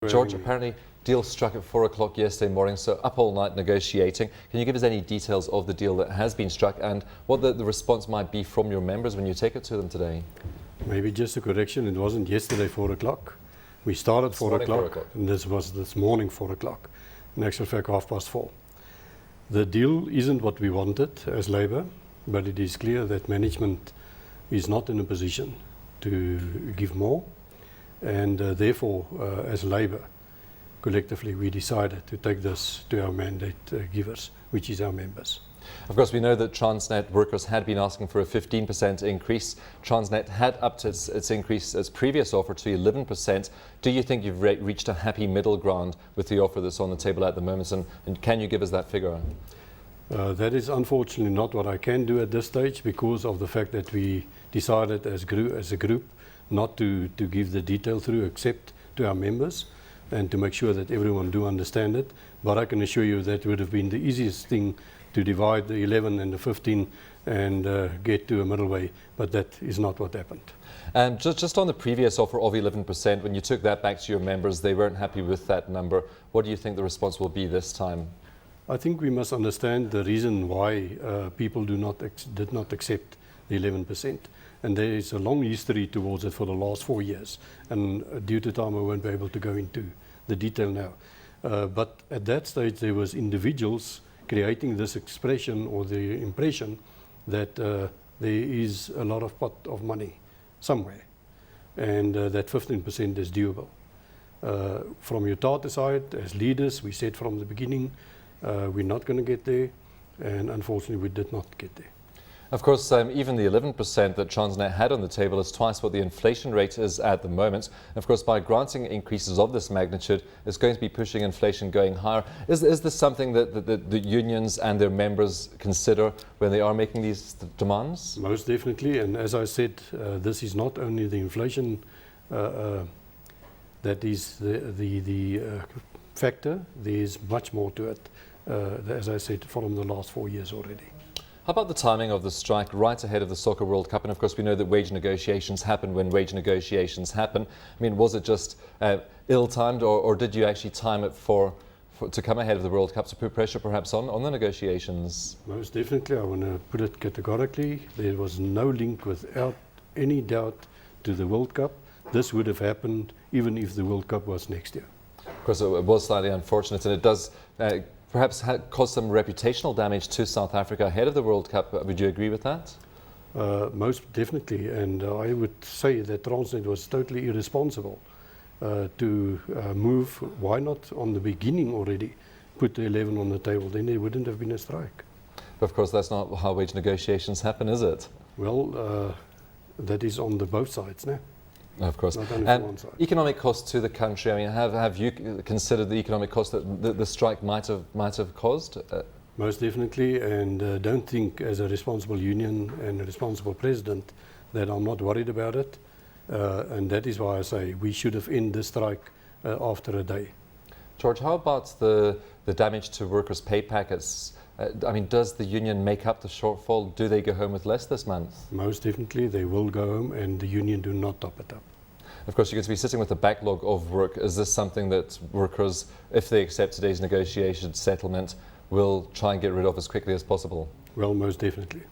George, apparently deal struck at 4 o'clock yesterday morning, so up all night negotiating. Can you give us any details of the deal that has been struck and what the response might be from your members when you take it to them today? Maybe just a correction, it wasn't yesterday 4 o'clock. We started 4 o'clock, and this was this morning 4 o'clock. In actual fact, 4:30. The deal isn't what we wanted as Labour, but it is clear that management is not in a position to give more, and therefore, as Labour, collectively we decided to take this to our mandate givers, which is our members. Of course, we know that Transnet workers had been asking for a 15% increase. Transnet had upped its increase, its previous offer, to 11%. Do you think you've reached a happy middle ground with the offer that's on the table at the moment, and can you give us that figure? That is unfortunately not what I can do at this stage, because of the fact that we decided as a group not to give the detail through except to our members, and to make sure that everyone do understand it. But I can assure you that would have been the easiest thing to divide the 11 and the 15 and get to a middle way, but that is not what happened. And just on the previous offer of 11%, when you took that back to your members, they weren't happy with that number. What do you think the response will be this time? I think we must understand the reason why people did not accept the 11%. And there is a long history towards it for the last 4 years. And due to time, I won't be able to go into the detail now. But at that stage, there was individuals creating this expression or the impression that there is a lot of pot of money somewhere, and that 15% is doable. From Utatu side, as leaders, we said from the beginning, we're not going to get there, and unfortunately we did not get there. Of course, even the 11% that Transnet had on the table is twice what the inflation rate is at the moment. Of course, by granting increases of this magnitude, it's going to be pushing inflation going higher. Is this something that the unions and their members consider when they are making these demands? Most definitely, and as I said, this is not only the inflation that is the factor. There's much more to it, as I said, from the last 4 years already. How about the timing of the strike right ahead of the Soccer World Cup? And of course, we know that wage negotiations happen when wage negotiations happen. I mean, was it just ill-timed, or did you actually time it to come ahead of the World Cup to put pressure perhaps on the negotiations? Most definitely, I want to put it categorically. There was no link, without any doubt, to the World Cup. This would have happened even if the World Cup was next year. Of course, it was slightly unfortunate, and it does perhaps cause some reputational damage to South Africa ahead of the World Cup. Would you agree with that? Most definitely, and I would say that Transnet was totally irresponsible to move. Why not on the beginning already put the 11 on the table? Then there wouldn't have been a strike. But of course, that's not how wage negotiations happen, is it? Well, that is on the both sides now. Of course. Not only from one side. Economic costs to the country. I mean, have you considered the economic cost that the strike might have caused? Most definitely, and don't think, as a responsible union and a responsible president, that I'm not worried about it. And that is why I say we should have ended the strike after a day. George, how about the damage to workers' pay packets? I mean, does the union make up the shortfall? Do they go home with less this month? Most definitely, they will go home, and the union do not top it up. Of course, you're going to be sitting with a backlog of work. Is this something that workers, if they accept today's negotiation settlement, will try and get rid of as quickly as possible? Well, most definitely.